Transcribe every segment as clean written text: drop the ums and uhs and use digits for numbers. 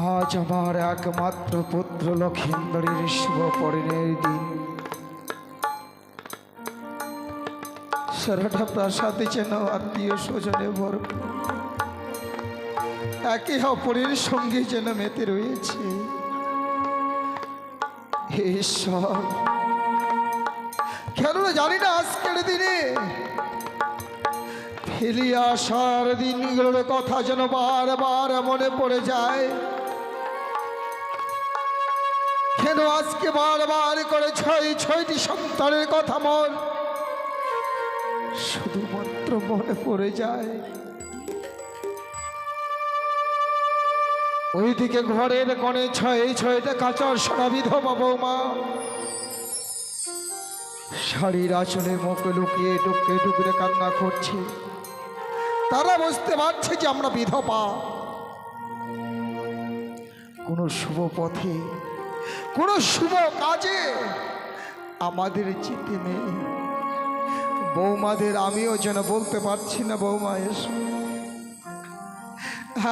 আজ আমার একমাত্র পুত্র লক্ষিন্দরের শুভ পরিণয়ের দিন। সারাটা প্রাসাদে যেন আত্মীয় স্বজনে ভরপুর, একে অপরের সঙ্গে যেন মেতে রয়েছে। হে ঈশ্বর, কেন জানি না আজকের দিনে ফেলিয়ে আসার দিনগুলোর কথা যেন বারবার মনে পড়ে যায়। কেন আজকে বারবার করে ছয়টি সন্তানের কথা শুধুমাত্র মনে পড়ে যায়। ওইদিকে ঘরের কোণে ছয়টা কাঁচার সোনা বিধবা বৌমা শাড়ির আঁচলে মুখ লুকিয়ে টুকরে টুকরে কান্না করছে। তারা বুঝতে পারছে যে আমরা বিধবা। কোনো শুভ পথে, কোনো শুভ কাজে আমাদের যেতে নেই। বৌমাদের আমিও যেন বলতে পারছি না, বৌমা এসো,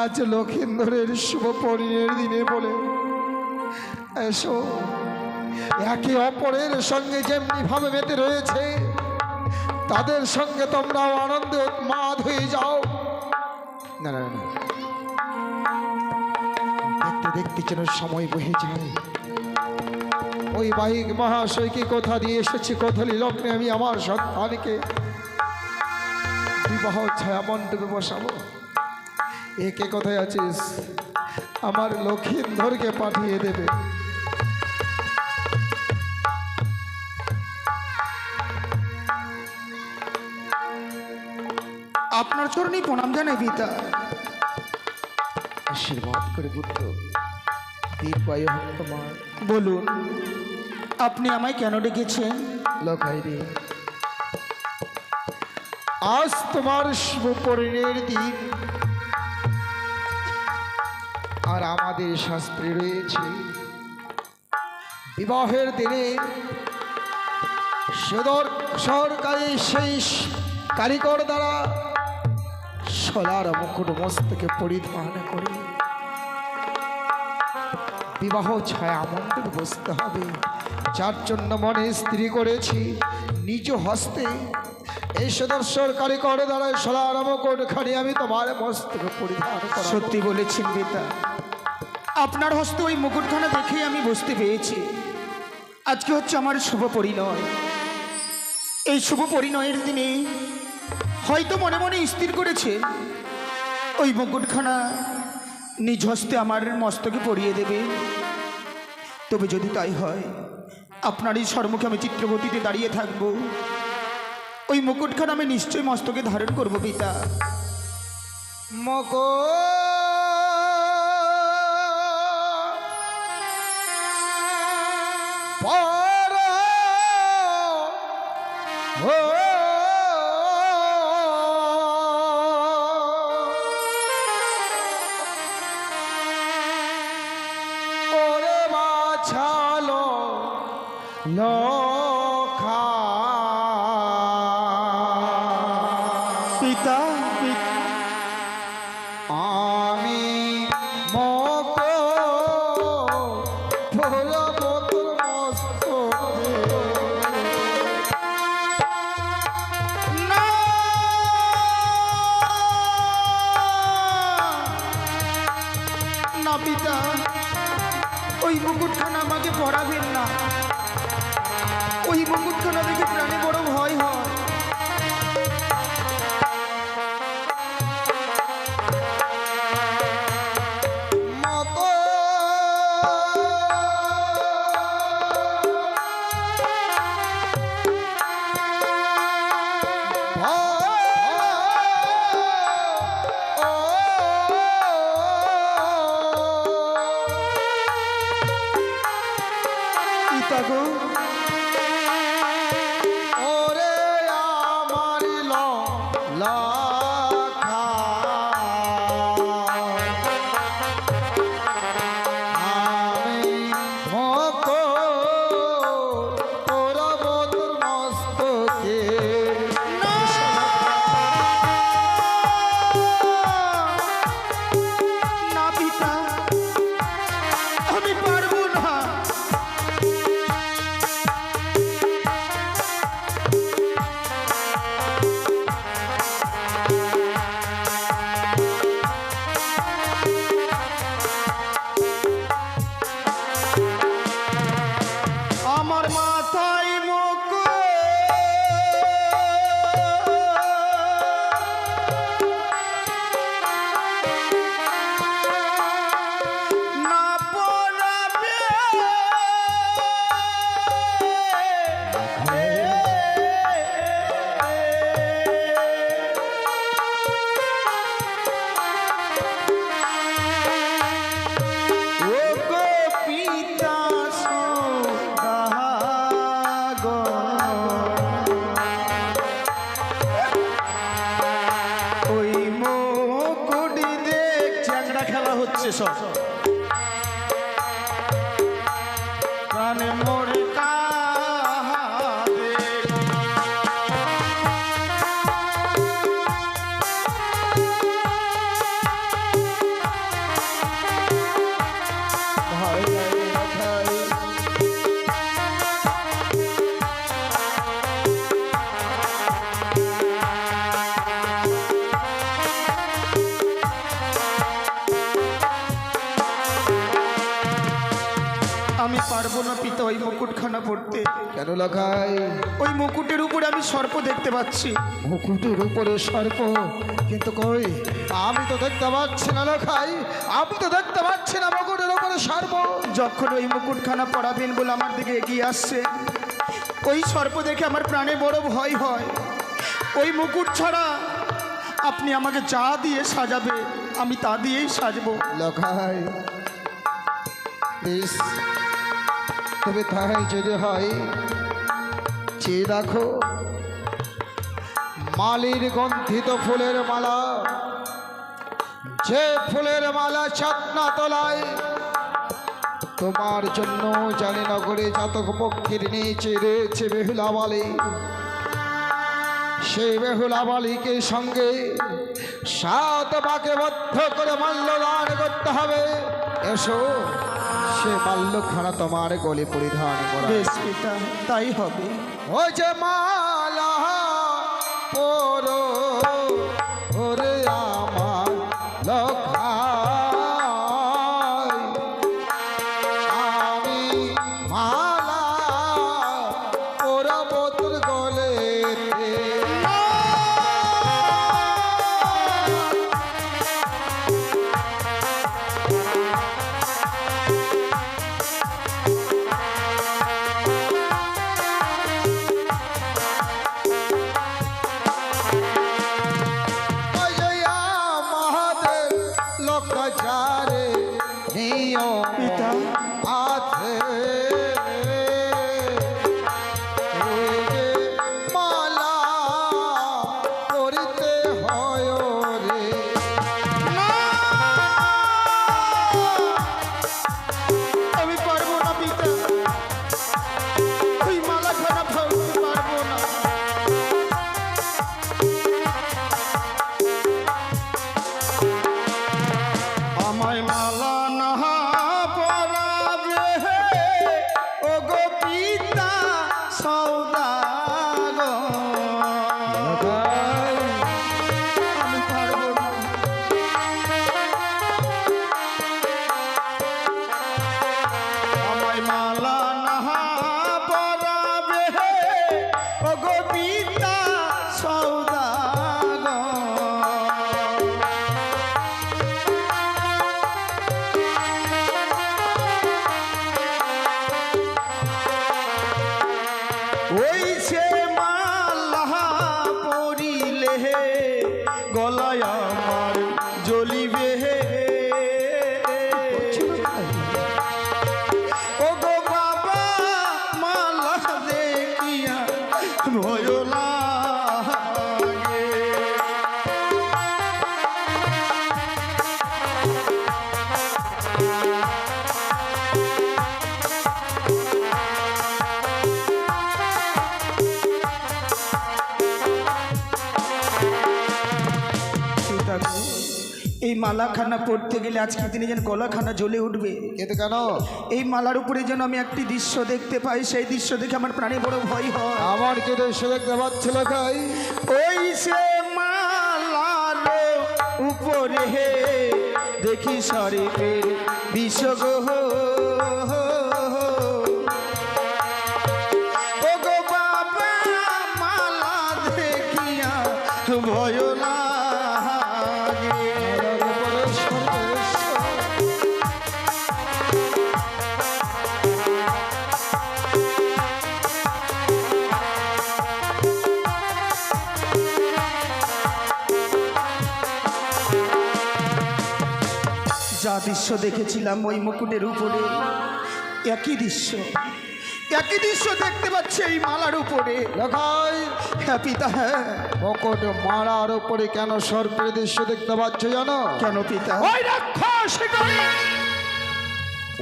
আজ লক্ষিন্দরের শুভ পরিণয়ের দিনে বলে এসো। একে অপরের সঙ্গে যেমনি ভাবে মেতে রয়েছে, তাদের সঙ্গে তোমরাও আনন্দে উন্মাদ হয়ে যাও। না না না, দেখতে দেখতে যেন সময় বহে যায়। ওই বাহিক মহাশয়কে কথা দিয়ে এসেছি, কোথালি লগ্নে আমি আমার সন্তানকে বিবাহ ছায়া মণ্ডপে বসাবো। একে কোথায় আছিস? আমার লক্ষিন্দরকে পাঠিয়ে দেবে। আপনার চরণে প্রণাম জানাই পিতা। আশীর্বাদ করে পুত্র, দীর্ঘায়ু হোক তোমার। বলুন, আপনি আমায় কেন ডেকেছেন? লখাই রে, আজ তোমার শুভ পরিণয়ের দিন। আর আমাদের শাস্ত্রে রয়েছে বিবাহের দিনে সরকারি সেই কারিগর দ্বারা সোলার মুকুট মস্তকে পরিধান করে বিবাহ ছায়া আমন্ত্রণ বসতে হবে। যার জন্য মনে স্ত্রী করেছি নিজ হস্তে এই সুদর্শন কারিগর দ্বারা সোলার মুকুট খানি আমি তোমার মস্তকে পরিধান করা। সত্যি বলেছেন পিতা, আপনার হস্তে ওই মুকুটখানা দেখেই আমি বুঝতে পেরেছি আজকে হচ্ছে আমার শুভ পরিণয়। এই শুভ পরিণয়ের দিনে হয়তো মনে মনে স্থির করেছে ওই মুকুটখানা নিজ হস্তে আমার মস্তকে পরিয়ে দেবে। তবে যদি তাই হয়, আপনার এই সম্মুখে আমি চিত্রগতিতে দাঁড়িয়ে থাকব। ওই মুকুটখানা আমি নিশ্চয়ই মস্তকে ধারণ করব পিতা। মকো ওরে বাছালো লখা পিতা আমি মকো ভোলাব তোর মস্তকে। না, না পিতা, ওই মুকুটখানা আমাকে পড়াবেন না। ওই মুকুটখানা দেখে প্রাণে বড় ভয় হয়। মকো পিতা গো, ওরে আমার লখা আমি মকো তোরা বদর মস্তকে। না পিতা, হচ্ছে সব প্রাণে মোরে কাঁদে। ভাই ভাই আমি পারবো না পিতা ওই মুকুটখানা পড়তে। কেন লাখাই? ওই মুকুটের উপরে আমি সর্প দেখতে পাচ্ছি। মুকুটের উপরে সর্প? কিন্তু কই, আমি তো দেখতে পাচ্ছি না লাখাই, আমি তো দেখতে পাচ্ছি না মুকুটের উপরে সর্প। যখন ওই মুকুটখানা পড়াবেন বলে আমার দিকে এগিয়ে আসছে, ওই সর্প দেখে আমার প্রাণে বড় ভয় হয়। ওই মুকুট ছাড়া আপনি আমাকে যা দিয়ে সাজাবে আমি তা দিয়েই সাজবো। লাখাই প্লিজ, তবে তাই যদি হয় চেয়ে দেখো, মালির গন্ধিত ফুলের মালা, যে ফুলের মালা চাঁদনা তলায় তোমার জন্য জানি নগরে জাতক পক্ষের নিচে রয়েছে বেহুলা বালি। সেই বেহুলা বালিকে সঙ্গে 7 বাঁকে বদ্ধ করে মাল্যদান করতে হবে। এসো, সে মাল্যখানা তোমার গলে পরিধান করা। বেশ পিতা, তাই হবে। ওই যে মালা পরো ওরে আমার লখাই, আমি মালা পরব তোর গলেতে। পিতা, আছে মালা করিতে হয় রে। আমি পারবো না পিতা, ওই মালাখানা ভাঙতে পারবো না। আমায় মালা না পরাবে ও গো পিতা সৌদাগর, আমি পারবো না। আমায় মালা না পরাবে ও গো পিতা সৌদাগর। ওই সে মালা পরিলে গলায় আমার জ্বলিবে ও গো বাবা, মালা দেখিয়া ভয় লাগে। এই মালাখানা পড়তে গেলে আজকে দিনে যেন গলাখানা জ্বলে উঠবে। কিন্তু কেন? এই মালার উপরে যেন আমি একটি দৃশ্য দেখতে পাই, সেই দৃশ্য দেখে আমার প্রাণে বড় ভয় হয়। আমার কি দৃশ্য দেখতে পাচ্ছ লাখাই? ওই সে মালার উপরে দেখি শরীফের বিষগ ও গো বাবা, মালা দেখিয়া ভয় লাগে। যা দৃশ্য দেখেছিলাম ওই মুকুটের উপরে একই দৃশ্য একই দৃশ্য দেখতে পাচ্ছি এই মালার উপরে। লখাই, হ্যাঁ পিতা, হ্যাঁ। মুকুট মালার উপরে কেন সর্পের দৃশ্য দেখতে পাচ্ছ জানো? কেন পিতা? ওই রাক্ষস শিকারী,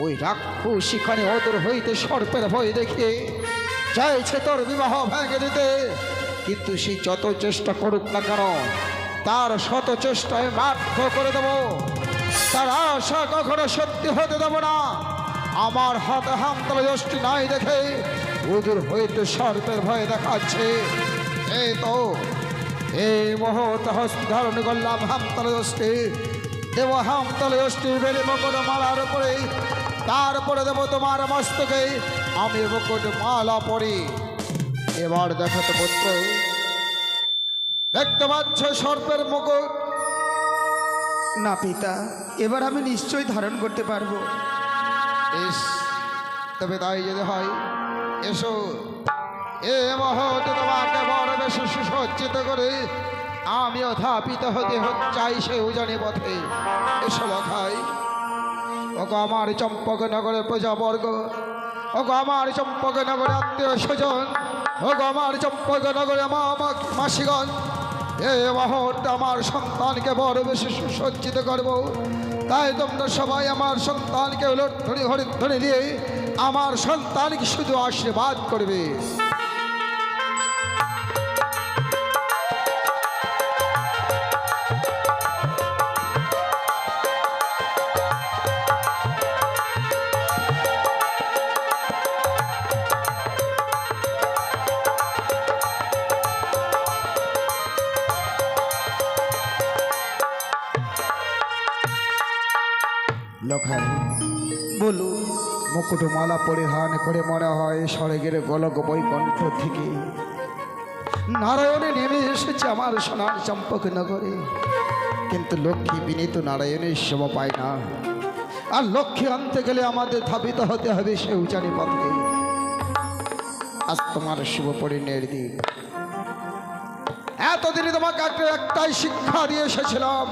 ওই রাক্ষস শিকারী অদূর হইতে সর্পের ভয় দেখিয়ে চাইছে তোর বিবাহ ভেঙে দিতে, কিন্তু সে যত চেষ্টা করুক না কেন তার শত চেষ্টায় ব্যর্থ করে দেব। তার আশা কখনো সত্যি হতে দেব না। আমার হাতে হামতলা যষ্টি নাই দেখে অদূর হইতে সর্পের ভয় দেখাচ্ছে। এই তো এই মুহূর্তে হস্ত ধারণ করলাম হামতলা যষ্টি, দেব হামতলা যষ্টি বেলে মুকুট মালার উপরে, তারপরে দেব তোমার মস্তকে আমি মুকুট মালা পরি। এবার দেখো তো পুত্র, দেখতে পাচ্ছ সর্পের মুকুট? না পিতা, এবার আমি নিশ্চয়ই ধারণ করতে পারবো। ইস, তবে তাই যদি হয় এসো, এ মুহূর্তে তোমাকে বড় বেশি সুসজ্জিত করে আমিও ধাপিত হতে চাই সে উজানি পথে। এসো লখাই, ওগো আমার চম্পকনগরের প্রজাবর্গ, ওগো আমার চম্পকনগরের আত্মীয় স্বজন, ওগো আমার চম্পকনগরে মাসিগণ, এই মুহূর্তে আমার সন্তানকে বড় বেশি সুসজ্জিত করব। তাই তোমরা সবাই আমার সন্তানকে উলটধরি হরিধ্বনি দিয়ে আমার সন্তানকে শুধু আশীর্বাদ করবে। লখাই, বলো। মুকুটমালা পরিধান করে মনে হয় স্বর্গের গোলক বৈকুণ্ঠ থেকে নারায়ণে নেমে এসেছে আমার সোনার চম্পকনগরে। কিন্তু লক্ষ্মী বিনীত নারায়ণের সেবা পায় না, আর লক্ষ্মী আনতে গেলে আমাদের ধাবিত হতে হবে সে উজানি পথে। আজ তোমার শুভ পরিণয়ের দিন। এতদিনে তোমাকে একটাই শিক্ষা দিয়ে এসেছিলাম,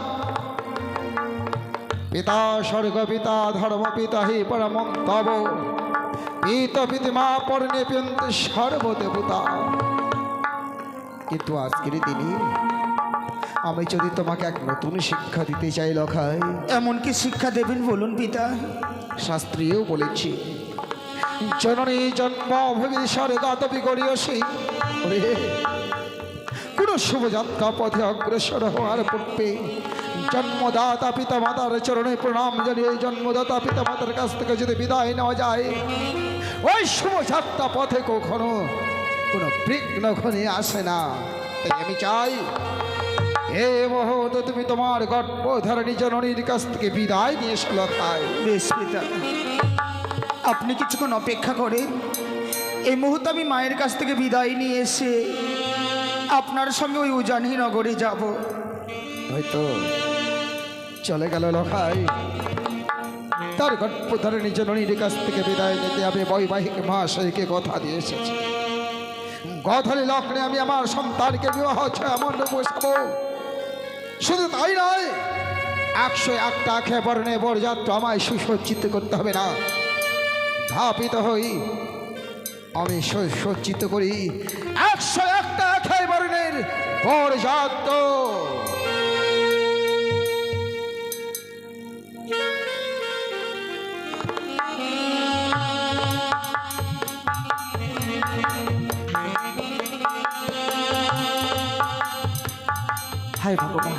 পিতা স্বর্গ পিতা ধর্ম পিতা হি পরম তব, পিত পিতিমা পর্ণে পিয়ন্তে সর্বদেবতা। কিন্তু আজকের দিনে আমি যদি তোমাকে এক নতুন শিক্ষা দিতে চাই লখাই। এমন কি শিক্ষা দেবেন বলুন পিতা? শাস্ত্রীয় বলেছি, জননী জন্ম ভোগী স্বর্গাত বিগড়িয়সী। কোন শুভযাত্রা পথে অগ্রসর হওয়ার পূর্বে জন্মদাতা পিতা মাতার চরণে প্রণাম জানিয়ে জন্মদাতা পিতা মাতার কাছ থেকে যদি বিদায় নেওয়া যায়, ওই শুভযাত্রা পথে কখনো কোনো বিঘ্ন ঘনে আসে না। তাই আমি চাই এই মুহূর্তে তুমি তোমার গর্ভধারণী জননীর কাছ থেকে বিদায় নিয়ে এসো লখাই। বেশ পিতা, আপনি কিছুক্ষণ অপেক্ষা করেন। এই মুহূর্তে আমি মায়ের কাছ থেকে বিদায় নিয়ে এসে আপনার সঙ্গে ওই উজানি নগরে যাব। হয়তো চলে গেল লখাই, তার গর্ভধারণী জননীর কাছ থেকে বিদায় নিতে আমি বৈবাহিক মহাশয়কে কথা দিয়ে এসেছি। গধালি লগ্নে আমি আমার সন্তানকে বিবাহ এমন বসাবো। শুধু তাই নয়, 101টা খেবর্ণে বরযাত্রা আমায় সুসজ্জিত করতে হবে না। ধাপিত হই আমি সুসজ্জিত করি 101টা খেবর্ণের বরযাত্রা। হায় ভগবান,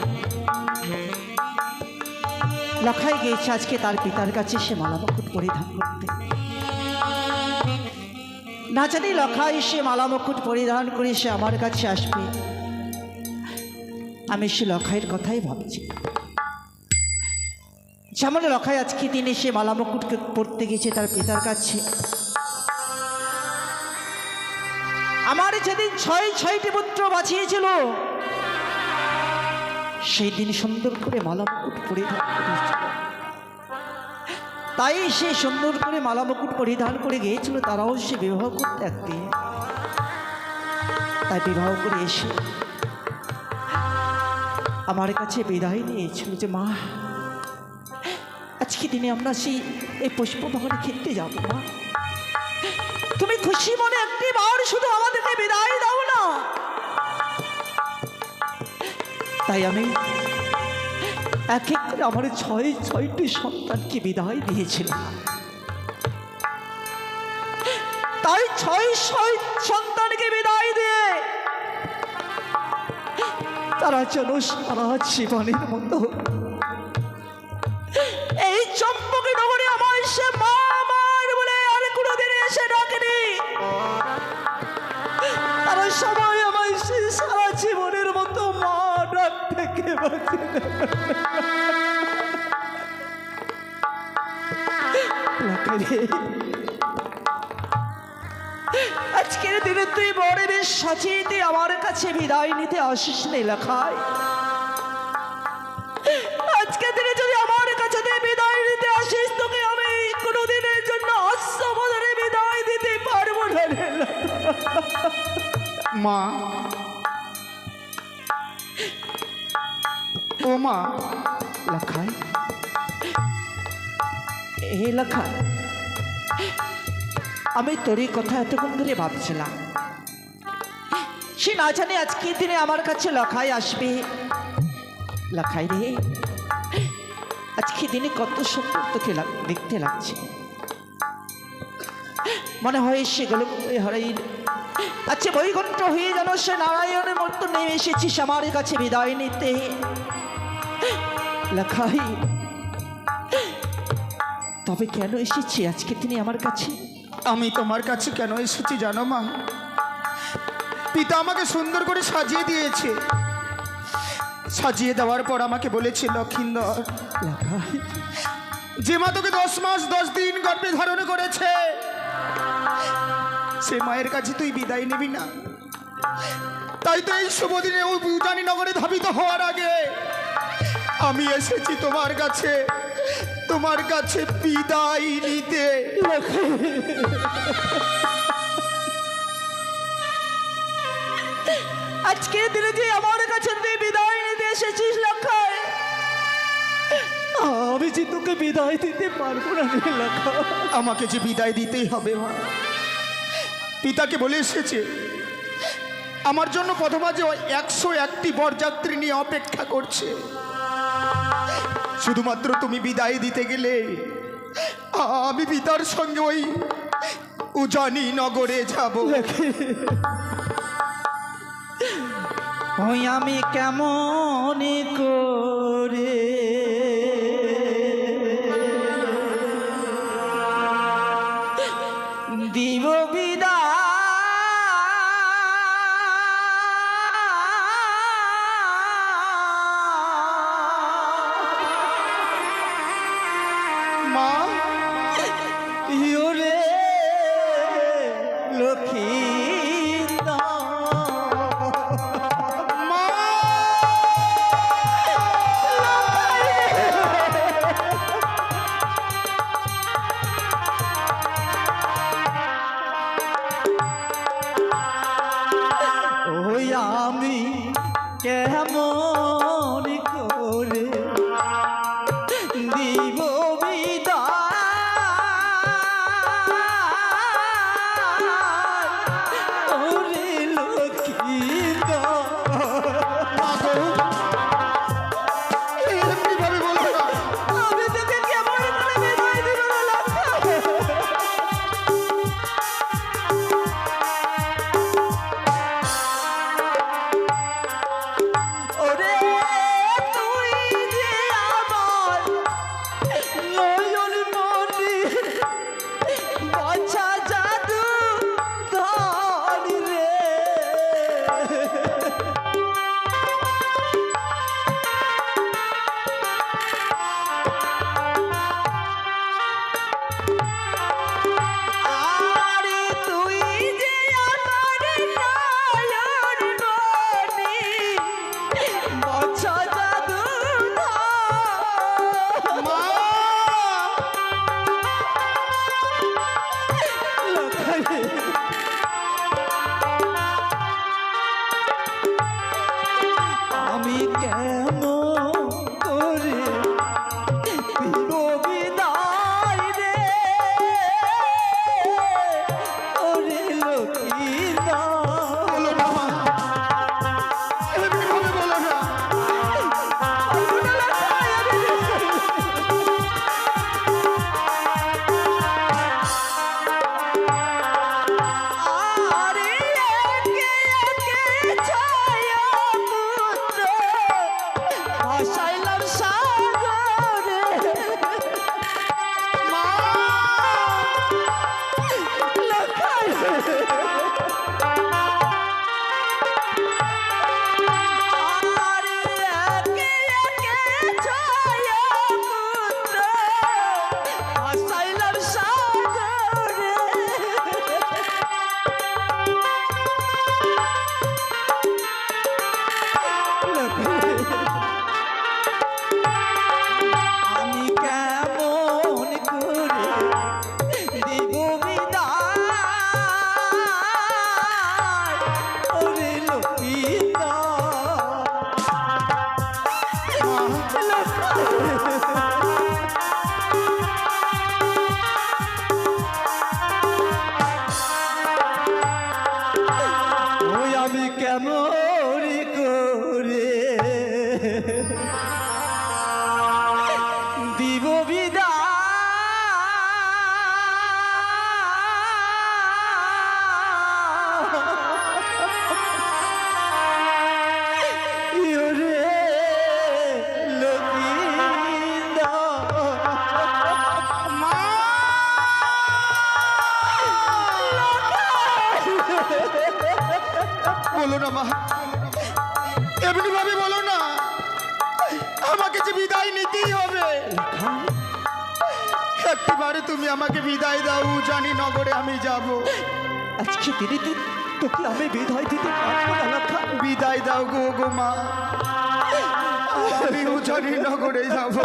লখাই গিয়েছে আজকে তার পিতার কাছে সে মালা মুকুট পরিধান করতে। না জানি লখাই সে মালা মুকুট পরিধান করে সে আমার কাছে আসবে। আমি সে লখাইয়ের কথাই ভাবছি। যেমন লখাই আজকে দিনে সে মালা মুকুটকে পড়তে গেছে তার পিতার কাছে, আমার যেদিন 6টি পুত্র বাঁচিয়েছিল সেই দিন সুন্দর করে মালা মুকুট পরিধান করেছিল। তাই সে সুন্দর করে মালা মুকুট পরিধান করে গিয়েছিল তারাও সে বিবাহ করতে একদিন। তাই বিবাহ করে এসে আমার কাছে বিদায় নিয়েছিল যে মা, আজকে দিনে আমরা এই পুষ্পবাগানে খেলতে যাবো মা, তুমি খুশি জীবনে একটি বার শুধু আমাদেরকে বিদায় দাও না। তাই আমি এক এক করে আমার ছয়টি সন্তানকে বিদায় দিয়েছিলাম। তাই ছয় সন্তানকে বিদায় দিয়ে তারা যেন সারা জীবনের মতো এই চম্পকে নগরে আমার সে মা আমার বলে আর কোনোদিন এসে ডাকেনি। তারা সবাই আমার সে সারা জীবনের মতো মা ডাক থেকে বাঁচে। আজকের দিনে তুই বড় বেশ সাজিয়ে দিয়ে আমার কাছে বিদায় নিতে আসিস নে লেখায়। আজকের দিনে যদি আমার কাছে তুই বিদায় নিতে আসিস তোকে আমি কোনোদিনের জন্য আশ্রমে বিদায় দিতে পারবো না রে। মা, ও মা, লেখায় এ লেখা, আমি তোরই কথা এতক্ষণ ধরে ভাবছিলাম। সে না জানে আজকের দিনে আমার কাছে লেখায় আসবে। লেখায় রে, আজকের দিনে কত সুন্দর তোকে দেখতে লাগছে। মনে হয় সেগুলো হারাই আচ্ছা বৈকুণ্ঠ হয়ে যেন সে নারায়ণের মতো নেমে এসেছিস আমার কাছে বিদায় নিতে। লেখাই, তবে কেন এসেছি আজকে তিনি আমার কাছে? আমি তোমার কাছে কেন এসেছি জানো মা? পিতা আমাকে সুন্দর করে সাজিয়ে দিয়েছে। সাজিয়ে দেওয়ার পর আমাকে বলেছে, লক্ষিন্দর, যে মা তোকে 10 মাস 10 দিন গর্ভে ধারণ করেছে সে মায়ের কাছে তুই বিদায় নিবি না। তাই তো এই শুভ দিনে ও উজানি নগরে ধাবিত হওয়ার আগে আমি এসেছি তোমার কাছে বিদায় নিতে। আজকের দিনে যে আমার কাছে তুই বিদায় নিতে এসেছিস লেখায়, আমি যে তোকে বিদায় দিতে পারবো না রে লেখা। আমাকে যে বিদায় দিতেই হবে মা। পিতাকে বলে এসেছে আমার জন্য প্রথমা যে 101টি বরযাত্রী নিয়ে অপেক্ষা করছে। শুধুমাত্র তুমি বিদায় দিতে গেলে আমি পিতার সঙ্গে ওই উজানি নগরে যাব। ওই আমি কেমন করে দিব বিদায় মা, ইয়োরে লক্ষ্মী আমি কেমন করে দিব বিদায় বলো না মা, এমনি ভাবে বলো না, আমাকে যে বিদায় নিতেই হবে। একটিবারে তুমি আমাকে বিদায় দাও, জানি নগরে আমি যাব। আজকে দিনে দিন তোকে আমি বিদায় দিতে পারবো না লক্ষা। বিদায় দাও গো গো মা, আমি জানি নগরে যাব।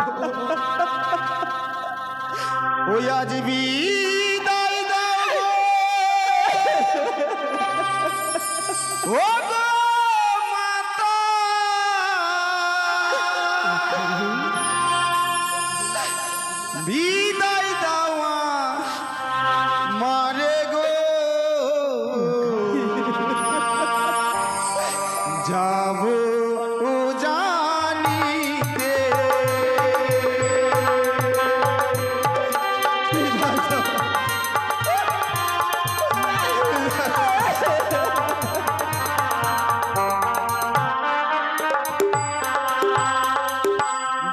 ওই আজ বিদায় দাও গো, ও গো মাতা, বিদায় দাওয়া মারে গো, যাব জানিতে।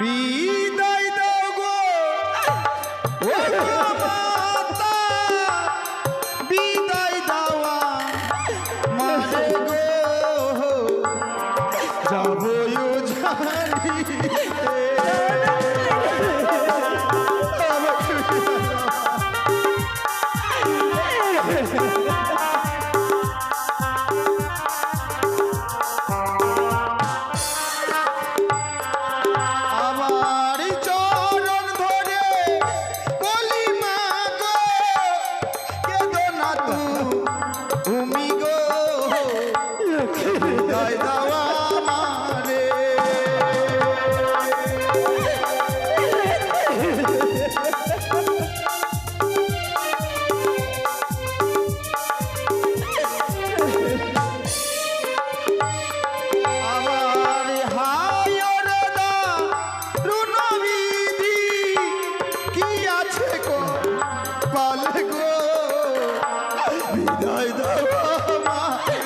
বিদায় দাও গো, ও গো মাতা, বিদায় দাওয়া মারে গো, যাবো জানিতে। আমার চরণ ধরে বলি মা গো, কেঁদো না তুমি গো, বিদায় দাও আমারে। আমার হায়র দারুণ বিধি কি আছে গো পালে গো, বিদায় দাও আমারে।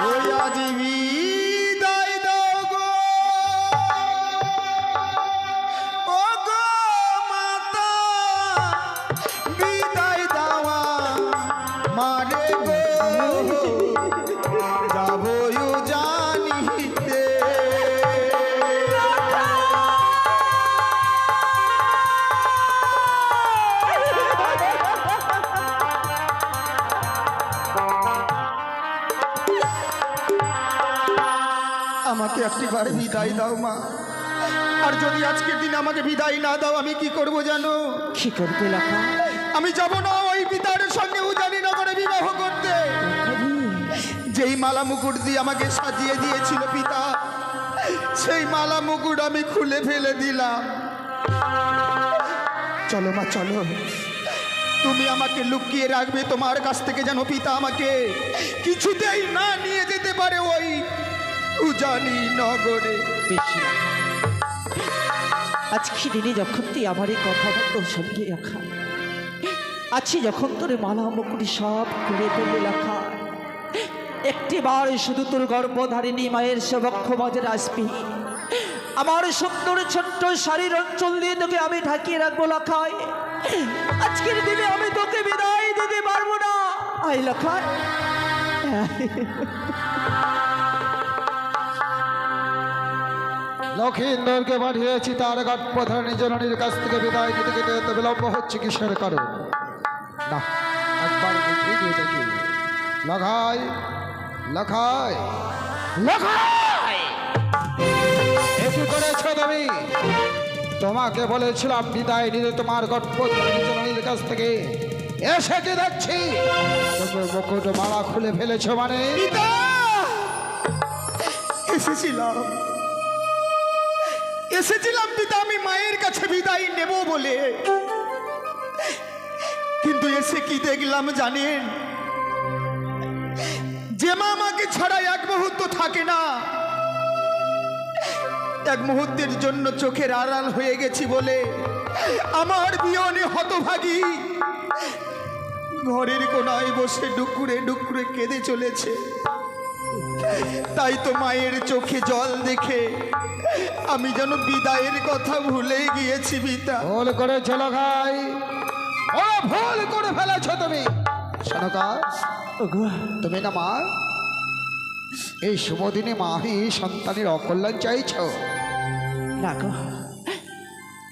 ওই আজ বিদায় দাও গো, ও গো মাতা, বিদায় দাওয়া মারে গো, যাবো জানিতে। আমাকে একটিবার বিদায় দাও মা, আর যদি আজকের দিন আমাকে বিদায় না দাও আমি কি করব জানো? কি করবে লক্ষা? আমি যাব না ওই পিতার সঙ্গে উজানি নগরে বিবাহ করতে। যেই মালা মুকুট দিয়ে আমাকে সাজিয়ে দিয়েছিল পিতা, সেই মালা মুকুট আমি খুলে ফেলে দিলাম। চলো মা চলো, তুমি আমাকে লুকিয়ে রাখবে তোমার কাছ থেকে, যেন পিতা আমাকে কিছুতেই না নিয়ে যেতে পারে ওই উজানি নগরে। বেশি আজকে দিনে যখন তুই আমার এই কথা তোর সঙ্গে রাখা আছি, যখন তোর মালা মুকুটি সব খুলে ফেলে রাখা, একটিবার শুধু তোর গর্ভধারিণী মায়ের সেবক্ষ মাঝে আসবি, আমার সুন্দর ছোট্ট শাড়ির অঞ্চল দিয়ে তোকে আমি ঢাকিয়ে রাখবো লখায়। আজকের দিনে আমি তোকে বিদায় দিতে পারবো না। আই লখায়, লক্ষিন্দরকে পাঠিয়েছি তার গর্ভধারিণী জননীর কাছ থেকে বিদায় দিতে গেতে এত বিলম্ব হচ্ছে কিসের কারণ? না, একবার বুঝিয়ে দিয়ে দেখি। লখাই, লখাই, লখাই, এ কি করেছো তুমি? তোমাকে বলেছিলাম বিদায় নিতে তোমার গর্ভধারিণী জননীর কাছ থেকে, এসে কি দেখছি তুমি মুকুট মালা খুলে ফেলেছো? মানে এসেছিলাম পিতা আমি মায়ের কাছে বিদায় নেব বলে, কিন্তু এসে কি দেখলাম জানেন? যে মা আমাকে ছাড়া এক মুহূর্ত থাকে না, এক মুহূর্তের জন্য চোখের আড়াল হয়ে গেছি বলে আমার বিয়নে হতভাগী ঘরের কোনায় বসে ডুকুরে ডুকুরে কেঁদে চলেছে। তাই তো মায়ের চোখে জল দেখে আমি যেন বিদায়ের কথা ভুলে গিয়েছি পিতা। ভুল করেছ লখাই, ও ভুল করে ফেলেছ তুমি। শোনকা, ওগো তুমি না মা, এই শুভ দিনে মাহি সন্তানের অকল্যাণ চাইছ। না গো,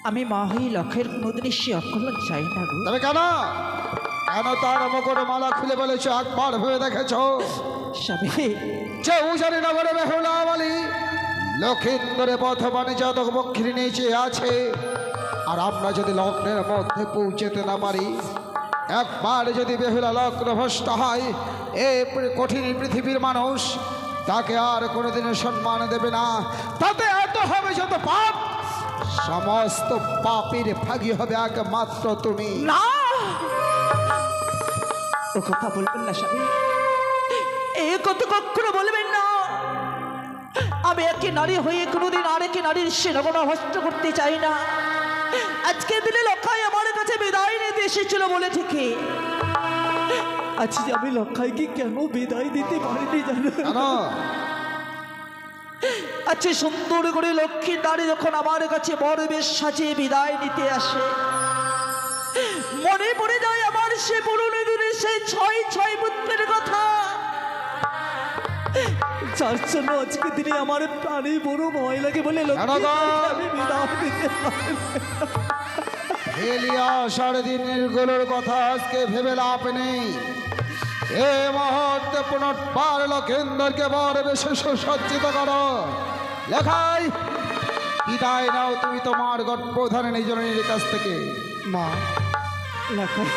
আমি মা হয়ে লক্ষ্যের কোনোদিনই সে অকল্যাণ চাই না গো। তবে কেন কেন তার মকর মালা খুলে বলেছ? একবার ভেবে দেখেছ স্বামী, যে উজানি নগরে বেহুলা বলি লক্ষিন্দরে পথ বাণিজ্য বক্ষিণী নিচে আছে, আর আমরা যদি লগ্নের মধ্যে পৌঁছতে না পারি, একবার যদি বেহুলা লগ্ন ভ্রষ্ট হয়, এই কঠিন পৃথিবীর মানুষ তাকে আর কোনোদিনও সম্মান দেবে না। তাতে এত হবে যত পাপ, সমস্ত পাপের ভাগী হবে একমাত্র তুমি। না, ও কথা বলবেন না স্বামী, এ কথা কখনো বলবেন না। আমি একে নারী হয়ে কোনোদিন আরেকে নারীর সেনাগোনা হস্ত করতে চাই না। আজকে দিনে লক্ষাই আমার কাছে বিদায় নিতে এসেছিল বলে থেকে আজকে আমি লক্ষাইকে কেন বিদায় দিতে পারিনি জানো? কেন? আচ্ছা, সুন্দর করে লক্ষ্মী নারী যখন আমার কাছে বড় বেশ সাজিয়ে বিদায় নিতে আসে, মনে পড়ে যায় আমার সে পুরনো দিনের সেই ছয় পুত্রের কথা, যার জন্য আজকে দিনে আমার প্রাণে বড় ভয় লাগে বলে লক্ষ্মী আমি বিদায় দিতে পারি না। হেলিয়া 3.5 গুলোর কথা আজকে ভেবে লাভ নেই। এ মুহূর্তে পুনর্বার লক্ষেন্দরকে বড় বেশি সুসজ্জিত করো। লেখাই বিদায় নাও তুমি তোমার গর্ভধারণ এই জননীর কাছ থেকে। মা, লখাই,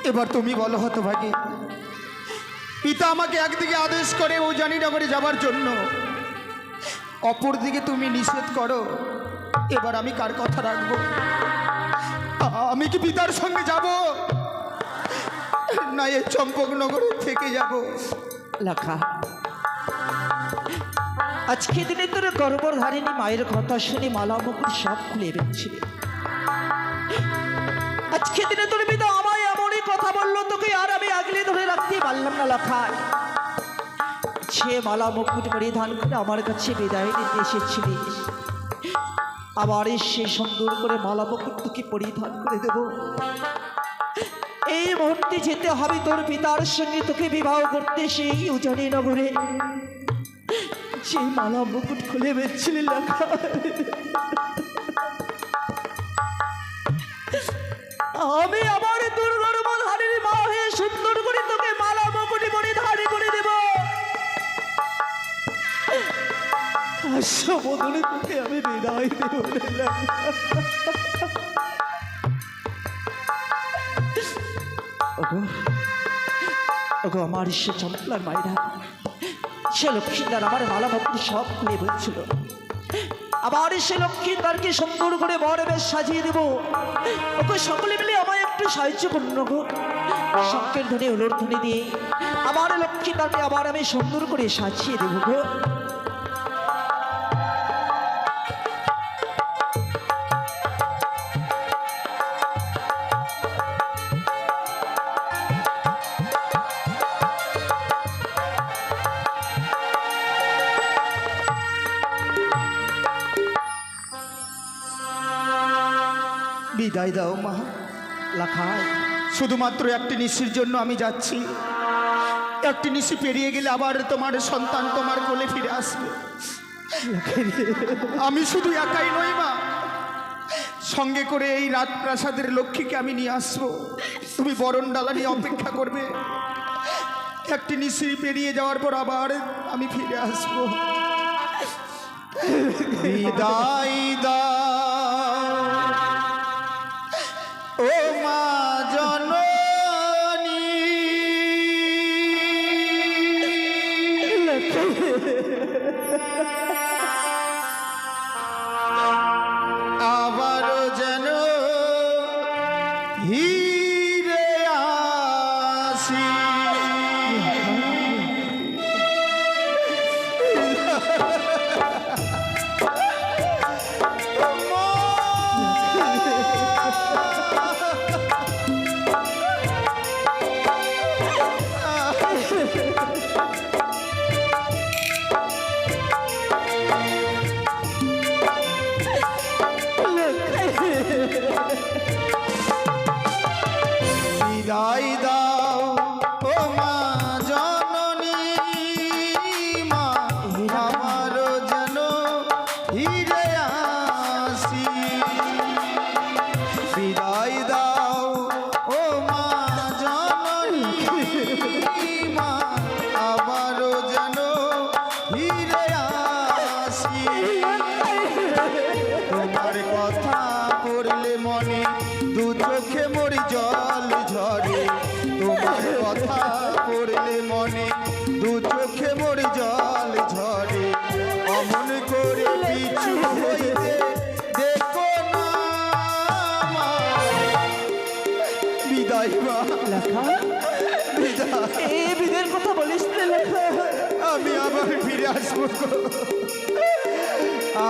এবার তুমি বলো হতভাগী, পিতা আমাকে একদিকে আদেশ করে উজানি নগরে যাবার জন্য, অপরদিকে তুমি নিষেধ করো। এবার আমি কার কথা রাখবো? আমি কি পিতার সঙ্গে যাব, না এই চম্পকনগরে থেকে যাব? লেখা, আজকে দিনে তোর গর্ভধারিণী মায়ের কথা শুনে মালা মুকুট সব খুলে বেরোচ্ছিল। আজকে দিনে তোর পিতা আমায় এমনই কথা বললো, তোকে আর আমি আগলে ধরে রাখতে পারলাম না। লেখা, সে মালা মুকুট পরিধান করে আমার কাছে বিদায় নিতে এসেছিলিস, আবার সে সুন্দর করে মালা মুকুট তোকে পরিধান করে দেব। এই মুহূর্তে যেতে হবে তোর পিতার সঙ্গে, তোকে বিবাহ করতে সেই উজানি নগরে। সেই মালা মুকুট খুলে বেরছিলি লেখা, আমি আমার দুর্গর্ভধারীর মা হয়ে সুন্দর করে তোকে মালা মুকুট পরিধান করে দেব। বদলে তোকে আমি বিদায় দেব লেখা। ওগো আমার সে চম্পলার মায়েরা, সে লক্ষ্মীদার আমার মালা মুকুট সব খুলে বলছিল, আবার সে লক্ষ্মীদারকে সুন্দর করে বড় বেশ সাজিয়ে দেব। ওকে সকলে মিলে আমায় একটু সাহায্য করুন গো। শঙ্কের ধ্বনি উলোর ধ্বনি দিয়ে আমার লক্ষ্মীদারকে আবার আমি সুন্দর করে সাজিয়ে দেব গো। বিদায় দাও মা। লেখায়, শুধুমাত্র একটি নিশির জন্য আমি যাচ্ছি। একটি নিশি পেরিয়ে গেলে আবার তোমার সন্তান তোমার কোলে ফিরে আসবে। আমি শুধু একাই নই মা, সঙ্গে করে এই রাজপ্রাসাদের লক্ষ্মীকে আমি নিয়ে আসবো। তুমি বরণডালা নিয়ে অপেক্ষা করবে। একটি নিশি পেরিয়ে যাওয়ার পর আবার আমি ফিরে আসবো। বিদায় দাও ও মা জননী, আবারও যেন হিরে আসি। বিদায় দাও ও মা জননী মা আমার যেন ফিরে আসি বিদায় দাও ও মা জননী মা আমার যেন ফিরে আসি তোমার কথা পড়লে মনে দু চোখে মোর জল ঝরে তোমার কথা পড়লে মনে দু চোখে মোর জল ঝরে অমন করে পিছু হইতে দেখো না মা। বিদায় মা লাখাই বিদায় এই বিদের কথা বলিস না লাখাই। আমি আবার ফিরে আসবো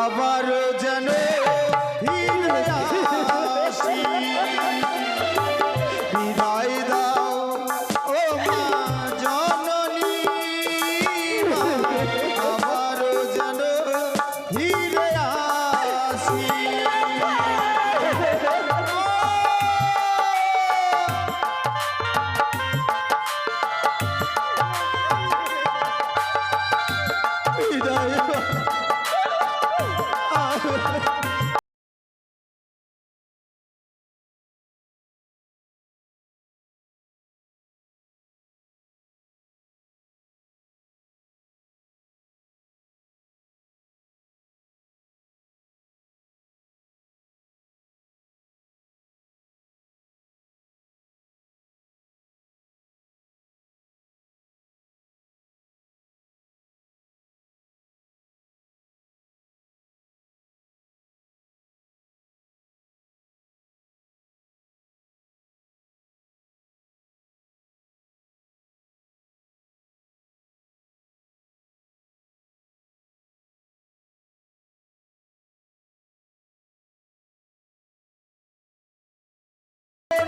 আবার যেন ফিরে আসি বিদায় দাও ও মা জননী মা, আবার যেন ফিরে আসি বিদায়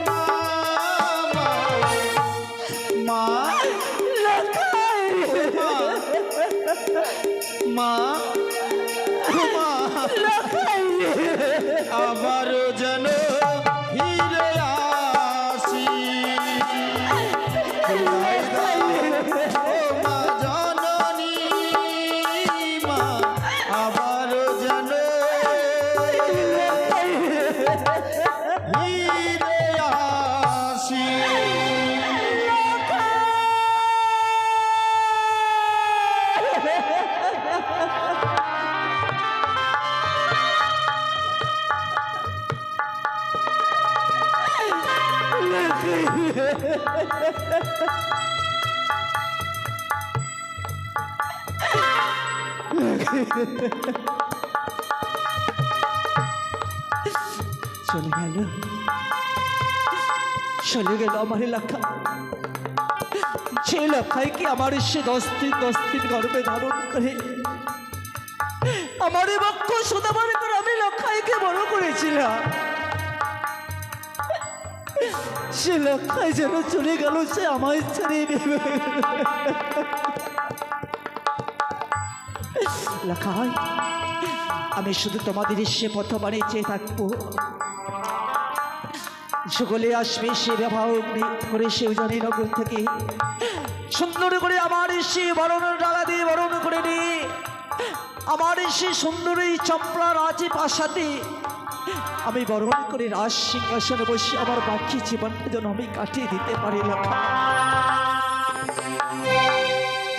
মা মা মা আবার যেন ফিরে আসি বিদায় দাও ও মা জননী মা আবার যেন ফিরে আসি চলে গেল চলে গেল আমার এলাকা যে এলাকায় কি আমার সে 10 দিন গর্ভে ধারণ করে আমার বক্ষ সুদাবার করে আমি লক্ষাইকে বড় করেছিলাম সে লক্ষায় যেন চলে গেল সে আমায় ছেড়ে নেবে লক্ষাই আমি শুধু তোমাদের সে পথবাণী চেয়ে থাকবো সকলে আসবে সে ব্যবহার করে সে উজানি নগর থেকে সুন্দর করে আমার সে বরণ ডালা দিয়ে বরণ করে নিয়ে আমার সে সুন্দর এই চম্পলা রাজে প্রাসাদে আমি বরণ করে রাজ সিংহাসনে বসে আমার বাকি জীবনটা যেন আমি কাটিয়ে দিতে পারি লক্ষা